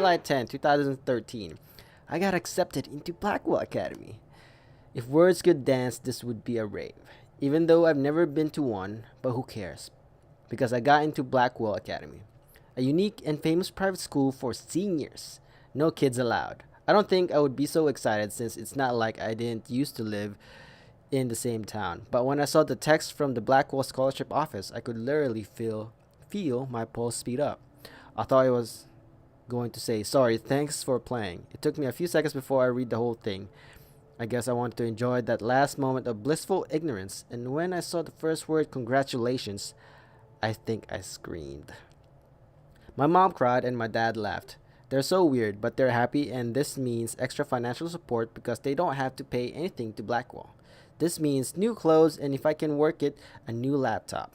July 10, 2013. I got accepted into Blackwell Academy. If words could dance, this would be a rave. Even though I've never been to one, but who cares? Because I got into Blackwell Academy, a unique and famous private school for seniors. No kids allowed. I don't think I would be so excited since it's not like I didn't used to live in the same town. But when I saw the text from the Blackwell Scholarship Office, I could literally feel my pulse speed up. I thought it was going to say, "Sorry, thanks for playing." It took me a few seconds before I read the whole thing. I guess I wanted to enjoy that last moment of blissful ignorance, and when I saw the first word, "congratulations," I think I screamed. My mom cried and my dad laughed. They're so weird, but they're happy, and this means extra financial support because they don't have to pay anything to Blackwell. This means new clothes, and if I can work it, a new laptop.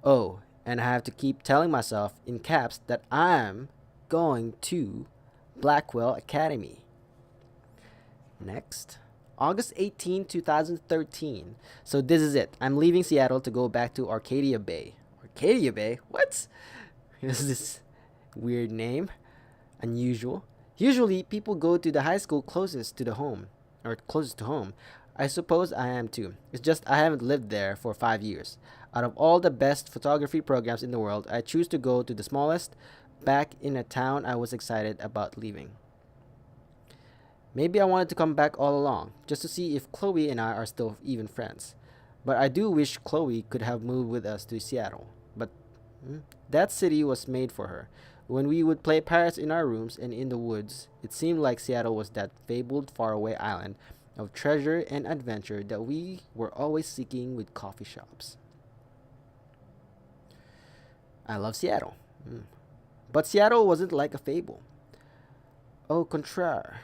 Oh, and I have to keep telling myself in caps that I'm going to Blackwell Academy. Next. August 18, 2013. So this is it. I'm leaving Seattle to go back to Arcadia Bay. Arcadia Bay? What? Is this weird name? Unusual. Usually people go to the high school closest to home. I suppose I am too. It's just I haven't lived there for 5 years. Out of all the best photography programs in the world, I choose to go to the smallest, back in a town I was excited about leaving. Maybe I wanted to come back all along, just to see if Chloe and I are still even friends. But I do wish Chloe could have moved with us to Seattle. But that city was made for her. When we would play pirates in our rooms and in the woods, it seemed like Seattle was that fabled faraway island of treasure and adventure that we were always seeking with coffee shops. I love Seattle. But Seattle wasn't like a fable. Au contraire.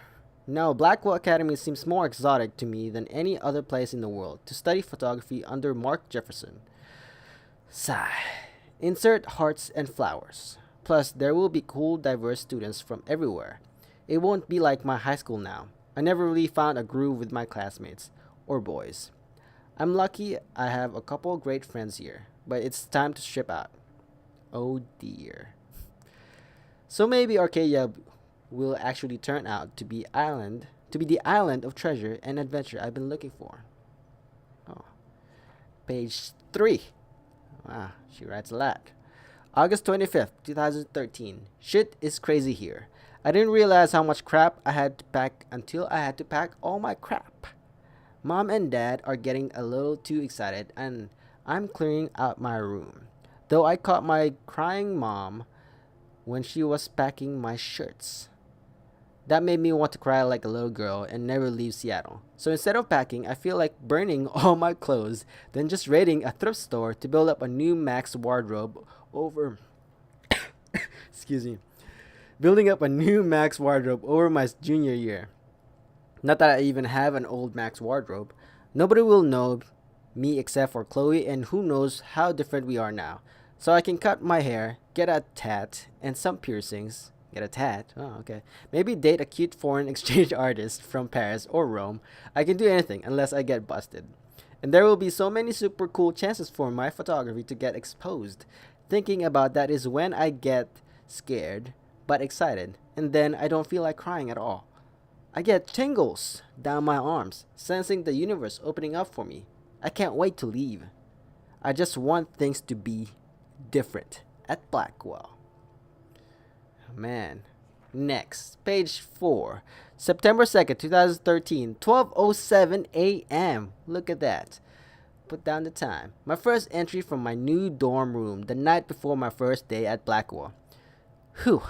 No, Blackwell Academy seems more exotic to me than any other place in the world to study photography under Mark Jefferson. Sigh. Insert hearts and flowers. Plus, there will be cool, diverse students from everywhere. It won't be like my high school now. I never really found a groove with my classmates, or boys. I'm lucky I have a couple great friends here, but it's time to ship out. Oh dear. So maybe Arcadia will actually turn out to be the island of treasure and adventure I've been looking for. Oh. Page 3. Wow, she writes a lot. August 25th, 2013. Shit is crazy here. I didn't realize how much crap I had to pack until I had to pack all my crap. Mom and Dad are getting a little too excited and I'm clearing out my room. Though I caught my crying mom when she was packing my shirts. That made me want to cry like a little girl and never leave Seattle. So instead of packing, I feel like burning all my clothes, then just raiding a thrift store to build up a new max wardrobe over excuse me. Building up a new max wardrobe over my junior year. Not that I even have an old max wardrobe. Nobody will know me except for Chloe, and who knows how different we are now. So I can cut my hair, get a tat, and some piercings. Get a tat? Oh, okay. Maybe date a cute foreign exchange artist from Paris or Rome. I can do anything unless I get busted. And there will be so many super cool chances for my photography to get exposed. Thinking about that is when I get scared, but excited, and then I don't feel like crying at all. I get tingles down my arms, sensing the universe opening up for me. I can't wait to leave. I just want things to be different at Blackwell. Man. Next, page 4. September 2nd, 2013, 12:07 a.m. Look at that. Put down the time. My first entry from my new dorm room the night before my first day at Blackwell. Whew.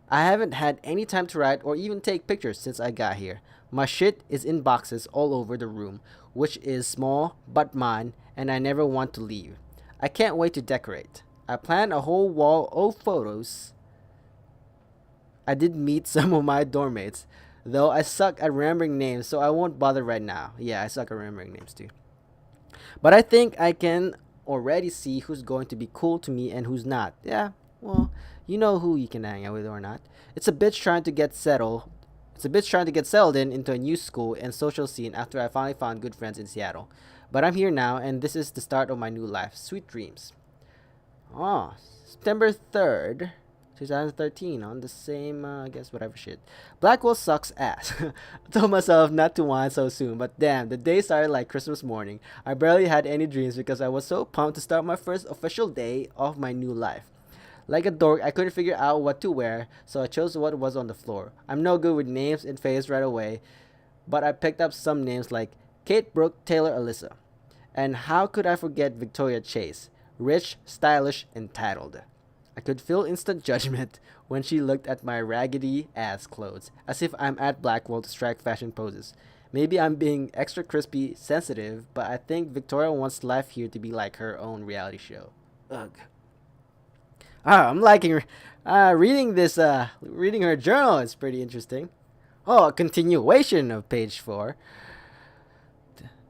I haven't had any time to write or even take pictures since I got here. My shit is in boxes all over the room, which is small but mine, and I never want to leave. I can't wait to decorate. I plan a whole wall of photos. I did meet some of my dorm mates, though I suck at remembering names, so I won't bother right now. Yeah, I suck at remembering names too. But I think I can already see who's going to be cool to me and who's not. Yeah, well, you know who you can hang out with or not. It's a bitch trying to get settled. It's a bitch trying to get settled into a new school and social scene after I finally found good friends in Seattle. But I'm here now, and this is the start of my new life. Sweet dreams. Oh, September 3rd, 2013 on the same, I guess, whatever shit. Blackwell sucks ass. I told myself not to whine so soon, but damn, the day started like Christmas morning. I barely had any dreams because I was so pumped to start my first official day of my new life. Like a dork, I couldn't figure out what to wear, so I chose what was on the floor. I'm no good with names and face right away, but I picked up some names like Kate, Brooke, Taylor, Alyssa. And how could I forget Victoria Chase? Rich, stylish, entitled. I could feel instant judgment when she looked at my raggedy ass clothes, as if I'm at Blackwell to strike fashion poses. Maybe I'm being extra crispy sensitive, but I think Victoria wants life here to be like her own reality show. Ugh. I'm liking reading her journal. It's pretty interesting. Oh, a continuation of page 4.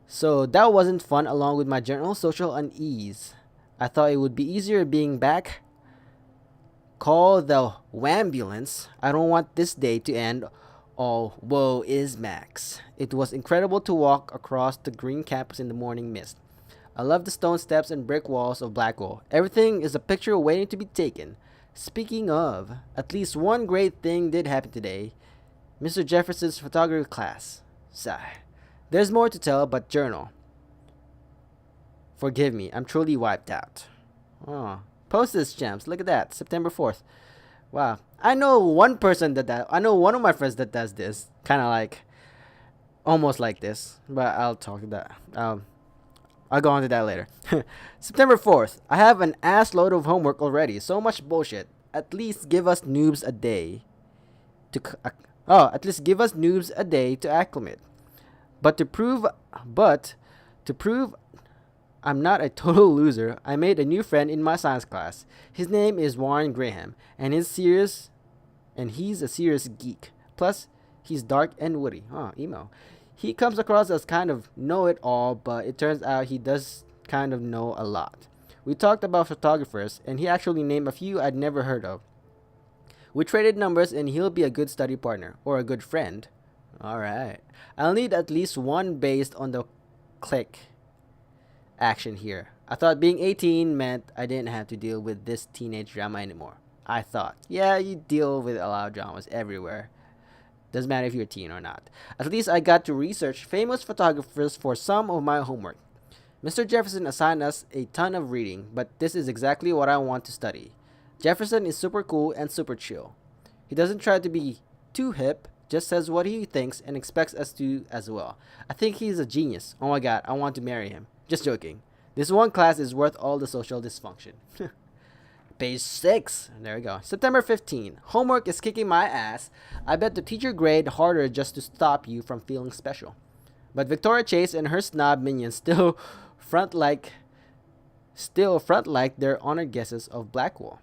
So that wasn't fun along with my general social unease. I thought it would be easier being back. Call the wambulance. I don't want this day to end. Oh, woe is Max. It was incredible to walk across the green campus in the morning mist. I love the stone steps and brick walls of Blackwell. Everything is a picture waiting to be taken. Speaking of, at least one great thing did happen today. Mr. Jefferson's photography class. Sigh. There's more to tell, but journal. Forgive me, I'm truly wiped out. Oh, postage stamps. Look at that. September 4th. Wow. I know one person I know one of my friends that does this. Kind of like, almost like this. But I'll talk to that. I'll go on to that later. September 4th. I have an ass load of homework already. So much bullshit. At least give us noobs a day to acclimate. But to prove I'm not a total loser, I made a new friend in my science class. His name is Warren Graham, and he's a serious geek. Plus, he's dark and witty. Emo. He comes across as kind of know-it-all, but it turns out he does kind of know a lot. We talked about photographers, and he actually named a few I'd never heard of. We traded numbers, and he'll be a good study partner, or a good friend. Alright. I'll need at least one based on the click action here. I thought being 18 meant I didn't have to deal with this teenage drama anymore. I thought, yeah, you deal with a lot of dramas everywhere. Doesn't matter if you're a teen or not. At least I got to research famous photographers for some of my homework. Mr. Jefferson assigned us a ton of reading, but this is exactly what I want to study. Jefferson is super cool and super chill. He doesn't try to be too hip, just says what he thinks and expects us to as well. I think he's a genius. Oh my god, I want to marry him. Just joking. This one class is worth all the social dysfunction. Page 6. There we go. September 15. Homework is kicking my ass. I bet the teacher grade harder just to stop you from feeling special. But Victoria Chase and her snob minions still front like they're honored guesses of Blackwell.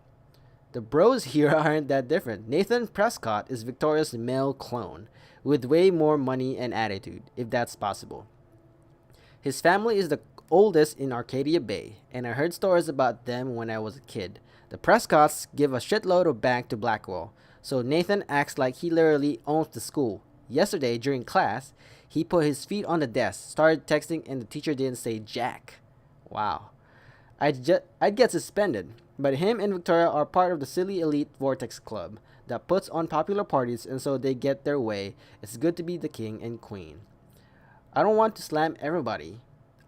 The bros here aren't that different. Nathan Prescott is Victoria's male clone, with way more money and attitude, if that's possible. His family is the oldest in Arcadia Bay, and I heard stories about them when I was a kid. The Prescotts give a shitload of bank to Blackwell, so Nathan acts like he literally owns the school. Yesterday, during class, he put his feet on the desk, started texting, and the teacher didn't say jack. Wow. I'd get suspended, but him and Victoria are part of the silly elite Vortex Club that puts on popular parties, and so they get their way. It's good to be the king and queen. I don't want to slam everybody.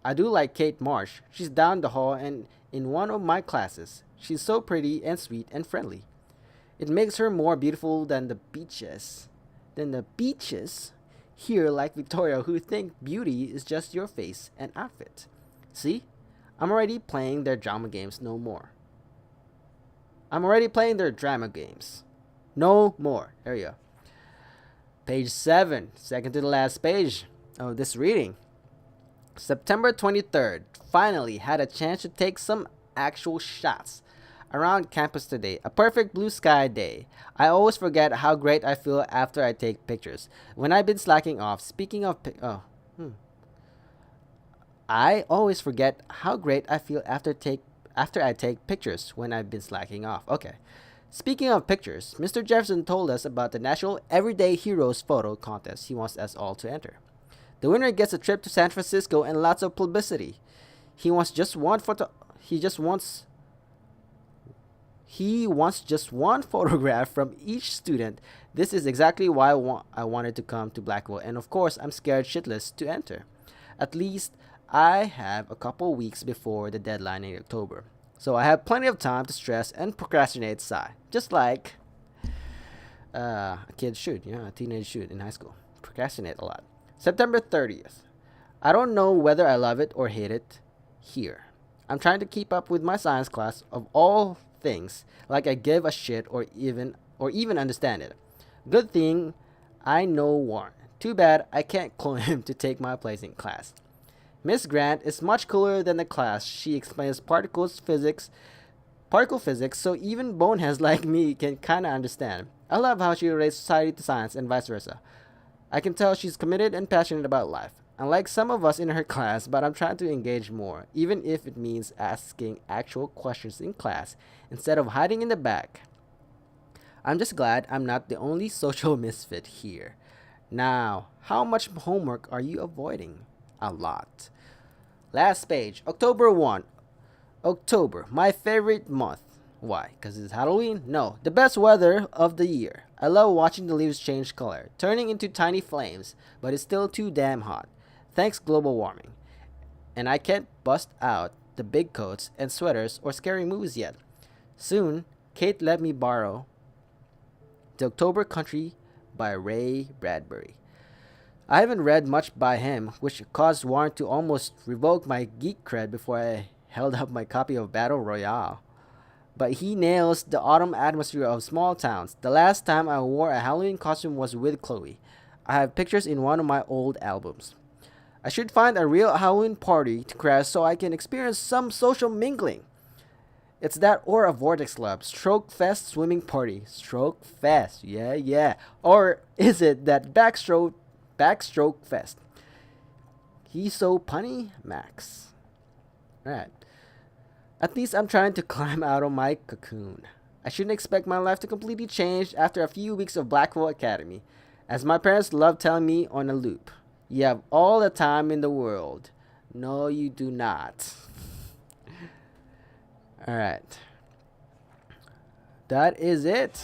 I do like Kate Marsh. She's down the hall and in one of my classes. She's so pretty and sweet and friendly. It makes her more beautiful than the beaches. Here like Victoria who think beauty is just your face and outfit. See? I'm already playing their drama games no more. No more. There you go. Page 7. Second to the last page of this reading. September 23rd. Finally had a chance to take some actual shots around campus today. A perfect blue sky day. I always forget how great I feel after I take pictures. When I've been slacking off. I always forget how great I feel after I take pictures when I've been slacking off. Okay. Speaking of pictures, Mr. Jefferson told us about the National Everyday Heroes photo contest he wants us all to enter. The winner gets a trip to San Francisco and lots of publicity. He wants He wants just one photograph from each student. This is exactly why I wanted to come to Blackwell, and of course, I'm scared shitless to enter. At least, I have a couple weeks before the deadline in October. So I have plenty of time to stress and procrastinate, sigh. Just like a kid should, a teenage should in high school. Procrastinate a lot. September 30th. I don't know whether I love it or hate it here. I'm trying to keep up with my science class of all things, like I give a shit or even understand it. Good thing I know Warren. Too bad I can't clone him to take my place in class. Miss Grant is much cooler than the class. She explains particle physics, so even boneheads like me can kinda understand. I love how she relates society to science and vice versa. I can tell she's committed and passionate about life. Unlike some of us in her class, but I'm trying to engage more, even if it means asking actual questions in class instead of hiding in the back. I'm just glad I'm not the only social misfit here. Now, how much homework are you avoiding? A lot. Last page, October 1. October, my favorite month. Why? Because it's Halloween? No, the best weather of the year. I love watching the leaves change color, turning into tiny flames, but it's still too damn hot. Thanks global warming. And I can't bust out the big coats and sweaters or scary movies yet. Soon, Kate let me borrow The October Country by Ray Bradbury. I haven't read much by him, which caused Warren to almost revoke my geek cred before I held up my copy of Battle Royale. But he nails the autumn atmosphere of small towns. The last time I wore a Halloween costume was with Chloe. I have pictures in one of my old albums. I should find a real Halloween party to crash so I can experience some social mingling. It's that or a Vortex Club, Stroke Fest swimming party. Stroke Fest, yeah. Or is it that backstroke fest? He's so punny, Max. Alright. At least I'm trying to climb out of my cocoon. I shouldn't expect my life to completely change after a few weeks of Blackwell Academy. As my parents love telling me on a loop, you have all the time in the world. No, you do not. Alright. That is it.